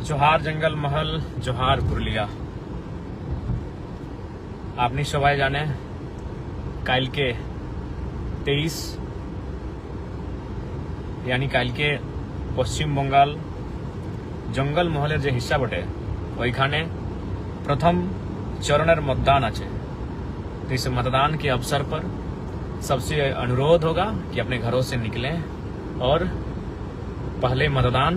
जोहार जंगल महल, जोहार पुरुलिया। আপনি সবাই জানে কালকে 23 यानी কালকে পশ্চিম বঙ্গাল জঙ্গল মহলের যে হিस्सा বটে ওইখানে प्रथम चरणের मतदान আছে। तो इस मतदान के अवसर पर सबसे अनुरोध होगा कि अपने घरों से निकलें और पहले मतदान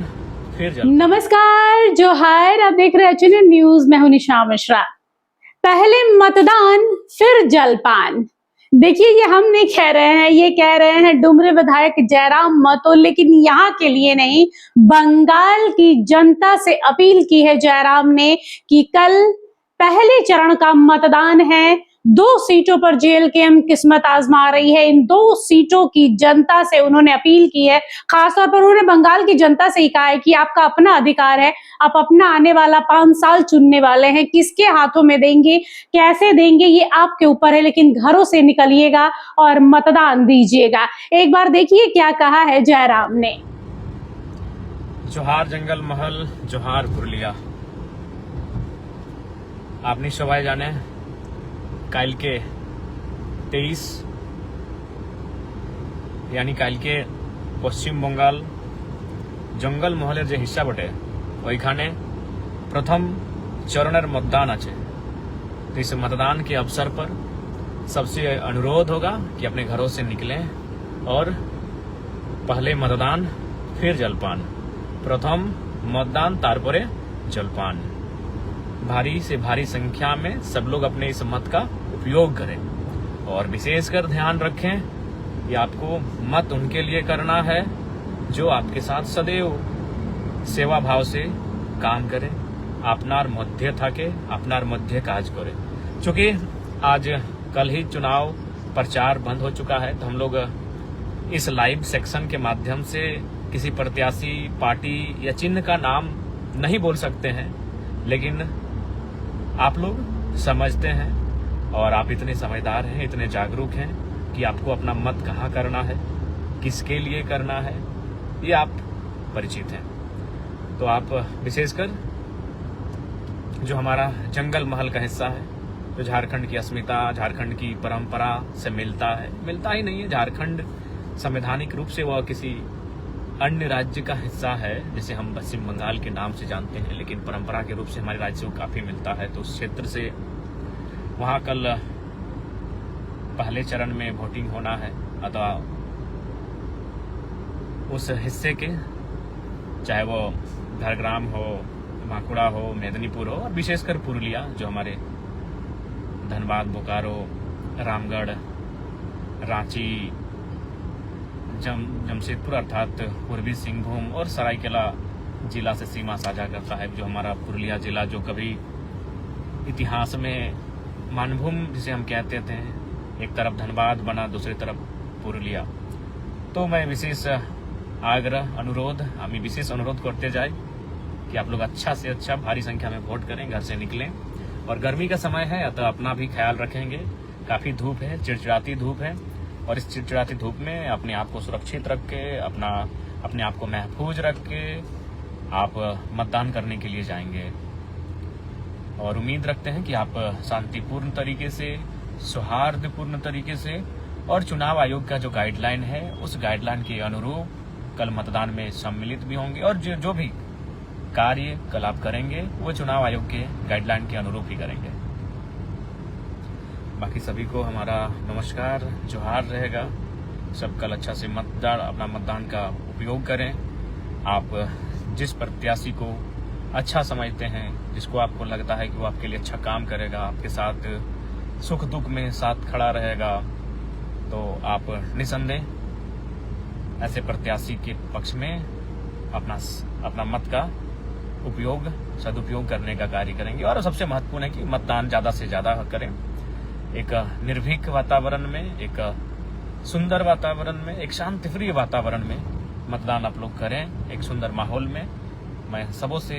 फिर जल। नमस्कार, जोहार। आप देख रहे हैं न्यूज। मैं हूं निशा मिश्रा। पहले मतदान फिर जलपान। देखिए, ये हम नहीं कह रहे हैं, ये कह रहे हैं डुमरे विधायक जयराम महतो। लेकिन यहाँ के लिए नहीं, बंगाल की जनता से अपील की है जयराम ने कि कल पहले चरण का मतदान है। 2 सीटों पर जेएलकेएम किस्मत आजमा रही है। इन 2 सीटों की जनता से उन्होंने अपील की है। खासतौर पर उन्होंने बंगाल की जनता से ही कहा है कि आपका अपना अधिकार है, आप अपना आने वाला 5 साल चुनने वाले हैं। किसके हाथों में देंगे, कैसे देंगे, ये आपके ऊपर है, लेकिन घरों से निकलिएगा और मतदान दीजिएगा। एक बार देखिए क्या कहा है जयराम ने। जोहार जंगल महल, जोहार पुरुलिया। আপনি সবাই জানে কালকে 23 यानी কালকে পশ্চিম বঙ্গাল জঙ্গল মহলের যে হিस्सा বটে ওইখানে प्रथम चरणের मतदान আছে। तो इस मतदान के अवसर पर सबसे अनुरोध होगा कि अपने घरों से निकलें और पहले मतदान फिर जलपान। प्रथम मतदान तारपरे जलपान। भारी से भारी संख्या में सब लोग अपने इस मत का उपयोग करें और विशेषकर ध्यान रखें कि आपको मत उनके लिए करना है जो आपके साथ सदैव सेवा भाव से काम करें, अपनार मध्य थाके, अपनार मध्य काज करें। चूंकि आज कल ही चुनाव प्रचार बंद हो चुका है, तो हम लोग इस लाइव सेक्शन के माध्यम से किसी प्रत्याशी, पार्टी या चिन्ह का नाम नहीं बोल सकते हैं, लेकिन आप लोग समझते हैं और आप इतने समझदार हैं, इतने जागरूक हैं कि आपको अपना मत कहाँ करना है, किसके लिए करना है, ये आप परिचित हैं। तो आप विशेषकर जो हमारा जंगल महल का हिस्सा है, जो झारखंड की अस्मिता, झारखंड की परंपरा से मिलता ही नहीं है। झारखंड संवैधानिक रूप से वह किसी अन्य राज्य का हिस्सा है, जिसे हम पश्चिम बंगाल के नाम से जानते हैं, लेकिन परंपरा के रूप से हमारे राज्य को काफी मिलता है। तो उस क्षेत्र से वहां कल पहले चरण में वोटिंग होना है, अथवा उस हिस्से के, चाहे वो झारग्राम हो, बांकुड़ा हो, मेदिनीपुर हो, और विशेषकर पुरुलिया जो हमारे धनबाद, बोकारो, रामगढ़, रांची, जमशेदपुर अर्थात पूर्वी सिंहभूम और सरायकेला जिला से सीमा साझा करता है। जो हमारा पुरुलिया जिला जो कभी इतिहास में मानभूम जिसे हम कहते थे, एक तरफ धनबाद बना, दूसरी तरफ पुरुलिया। तो मैं विशेष आग्रह, अनुरोध, हम विशेष अनुरोध करते जाए कि आप लोग अच्छा से अच्छा भारी संख्या में वोट करें, घर से निकलें। और गर्मी का समय है, अतः अपना भी ख्याल रखेंगे। काफी धूप है, चिड़चिड़ाती धूप है, और इस चिड़चिड़ाती धूप में अपने आप को सुरक्षित रख के, अपने आप को महफूज रख के आप मतदान करने के लिए जाएंगे। और उम्मीद रखते हैं कि आप शांतिपूर्ण तरीके से, सौहार्दपूर्ण तरीके से, और चुनाव आयोग का जो गाइडलाइन है उस गाइडलाइन के अनुरूप कल मतदान में सम्मिलित भी होंगे। और जो भी कार्य कल आप करेंगे वो चुनाव आयोग के गाइडलाइन के अनुरूप ही करेंगे। बाकी सभी को हमारा नमस्कार, जोहार रहेगा। सब कल अच्छा से अपना मतदान का उपयोग करें। आप जिस प्रत्याशी को अच्छा समझते हैं, जिसको आपको लगता है कि वो आपके लिए अच्छा काम करेगा, आपके साथ सुख दुख में साथ खड़ा रहेगा, तो आप निसंदेह ऐसे प्रत्याशी के पक्ष में अपना मत का सदुपयोग करने का कार्य करेंगे। और सबसे महत्वपूर्ण है कि मतदान ज्यादा से ज्यादा करें। एक निर्भीक वातावरण में, एक सुंदर वातावरण में, एक शांतिप्रिय वातावरण में मतदान आप लोग करें। एक सुंदर माहौल में मैं सबों से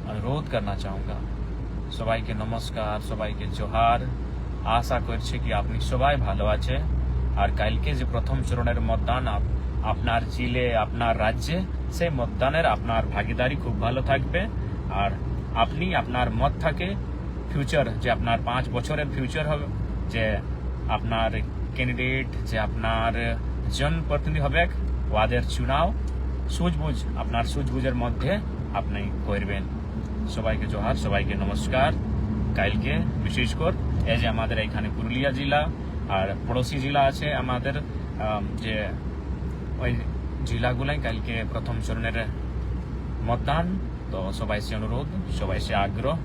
अनुरोध करना चाहूँगा। সবাইকে নমস্কার, সবাইকে জোহার। আশা করছি কি আপনি সবাই ভালো আছে। আর কালকে যে প্রথম চরণের मतदान আপনার জিলে, আপনার রাজ্যে, সেই मतदाনের আপনার ভাগিদারি খুব ভালো থাকবে। আর আপনি আপনার মত থাকে ফিউচার যে আপনার 5 বছরের ফিউচার হবে, যে আপনার ক্যান্ডিডেট যে আপনার জনপ্রতিনিধি হবে ওদের চুনাও সুঝবুঝ আপনার সুঝবুঝের মধ্যে আপনি করবেন। সবাইকে জোহার, সবাইকে নমস্কার। কালকে বিশেষ করে এই যে আমাদের এখানে পুরুলিয়া জেলা আর পড়োশি জেলা আছে আমাদের, যে ওই জেলাগুলাই কালকে প্রথম চরণের মতদান। তো সবাই সে অনুরোধ, সবাই সে আগ্রহ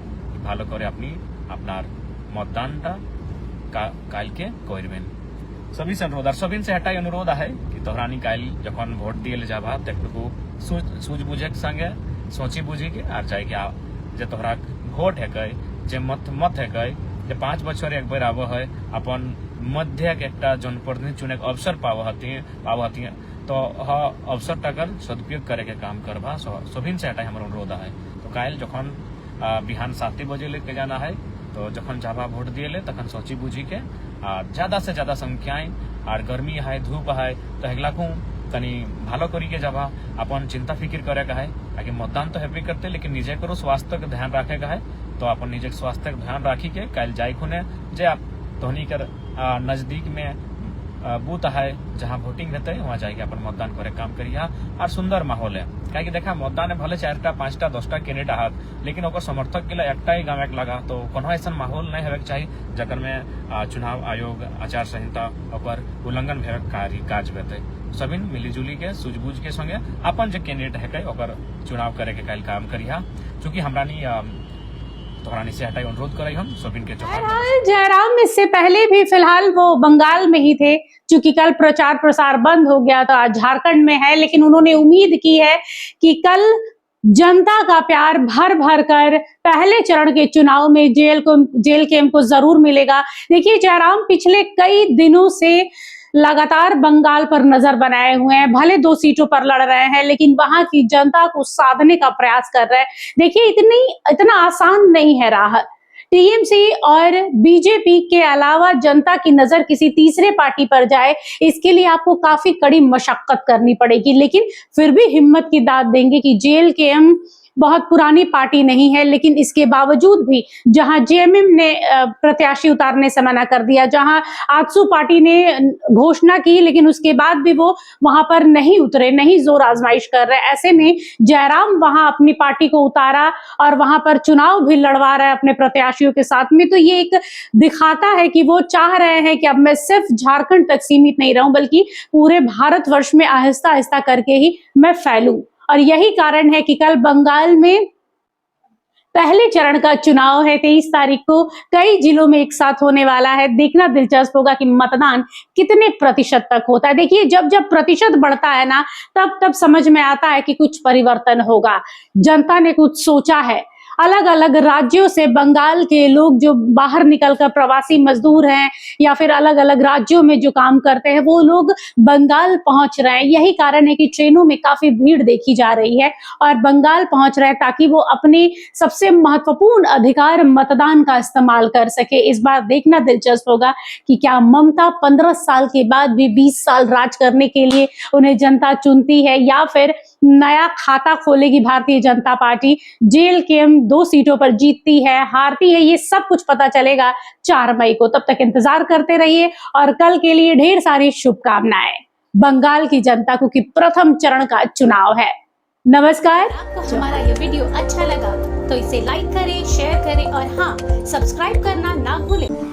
ভালো করে আপনি আপনার मतदानটা কালকে করবেন। सभी से अनुरोध, और सभी से हटाई अनुरोध है कि तोहरानी काल जखन भोट दिए जाबा तकटुकु सूझ बुझे के संगे सोची बुझी के और जाए के जे तोहरा भोट है कई जे मत है कई जे 5 बछर एक बार आव है अपन मध्य के एकटा जनप्रतिनिधि चुने के अवसर पाव हती तो अवसर टाकर सदुपयोग करे के काम करबा। सभी से हटाई हमारा अनुरोध है। तो काल जखन बिहान 7 बजे लेके जाना है, तो जखन जाबा भोट दिए ले तखन सोची बुझी के और ज्यादा से ज्यादा संख्याएं और गर्मी है धूप है तो हेगलाकू तनी भालो करी के जाबा अपन चिंता फिक्र करे का है, ताकि मतदान तो हेबे करते लेकिन निजे करो स्वास्थ्य का ध्यान रखे का है। तो अपन निजे स्वास्थ्य का ध्यान राखी के कल जाय खुने जे आप तोहनी कर नजदीक में बूथ है जहाँ वोटिंग रहते है वहाँ जाके अपन मतदान करे काम करिया। और सुंदर माहौल है कहीं देखा मतदान भले 4टा 5टा 10टा कैंडिडेट आहत लेकिन ओकर समर्थक के लिए एकटा ही गाँव लगा। तो कोनो ऐसा माहौल नहीं होवे चाहिए जकर में चुनाव आयोग आचार संहिता ओकर उल्लंघन भेवे काज बेते। सभी मिलीजुली के सूझबूझ के संगे अपन जो कैंडिडेट है ओकर चुनाव करे के कल काम करिया। चूंकि हमरा से हटाई अनुरोध करे हम सभी के। जयराम इससे पहले भी फिलहाल वो बंगाल में ही थे, चूंकि कल प्रचार प्रसार बंद हो गया तो आज झारखंड में है, लेकिन उन्होंने उम्मीद की है कि कल जनता का प्यार भर भर कर पहले चरण के चुनाव में जेल कैंप को जरूर मिलेगा। देखिए जयराम पिछले कई दिनों से लगातार बंगाल पर नजर बनाए हुए हैं, भले 2 सीटों पर लड़ रहे हैं लेकिन वहां की जनता को साधने का प्रयास कर रहे हैं। देखिए इतना आसान नहीं है राह। टीएमसी और बीजेपी के अलावा जनता की नजर किसी तीसरे पार्टी पर जाए, इसके लिए आपको काफी कड़ी मशक्कत करनी पड़ेगी, लेकिन फिर भी हिम्मत की दाद देंगे कि जेल कैंप बहुत पुरानी पार्टी नहीं है, लेकिन इसके बावजूद भी जहां जेएमएम ने प्रत्याशी उतारने से मना कर दिया, जहां आजसू पार्टी ने घोषणा की लेकिन उसके बाद भी वो वहां पर नहीं उतरे, नहीं जोर आजमाइश कर रहे, ऐसे में जयराम वहां अपनी पार्टी को उतारा और वहां पर चुनाव भी लड़वा रहे अपने प्रत्याशियों के साथ में। तो ये एक दिखाता है कि वो चाह रहे हैं कि अब मैं सिर्फ झारखंड तक सीमित नहीं रहूं बल्कि पूरे भारतवर्ष में आहिस्ता आहिस्ता करके ही मैं फैलूं। और यही कारण है कि कल बंगाल में पहले चरण का चुनाव है 23 तारीख को, कई जिलों में एक साथ होने वाला है। देखना दिलचस्प होगा कि मतदान कितने प्रतिशत तक होता है। देखिए जब प्रतिशत बढ़ता है ना तब समझ में आता है कि कुछ परिवर्तन होगा। जनता ने कुछ सोचा है। अलग अलग राज्यों से बंगाल के लोग जो बाहर निकलकर प्रवासी मजदूर हैं या फिर अलग अलग राज्यों में जो काम करते हैं वो लोग बंगाल पहुंच रहे हैं। यही कारण है कि ट्रेनों में काफी भीड़ देखी जा रही है और बंगाल पहुंच रहे हैं ताकि वो अपने सबसे महत्वपूर्ण अधिकार मतदान का इस्तेमाल कर सके। इस बार देखना दिलचस्प होगा कि क्या ममता 15 साल के बाद भी 20 साल राज करने के लिए उन्हें जनता चुनती है या फिर नया खाता खोलेगी Bharatiya Janata party, jail camp 2 सीटों पर जीतती है, हारती है। ये सब कुछ पता चलेगा 4 मई को। तब तक इंतजार करते रहिए और कल के लिए ढेर सारी शुभकामनाएं बंगाल की जनता को कि प्रथम चरण का चुनाव है। नमस्कार। आपको हमारा ये वीडियो अच्छा लगा तो इसे लाइक करें, शेयर करें और हाँ, सब्सक्राइब करना ना भूलें।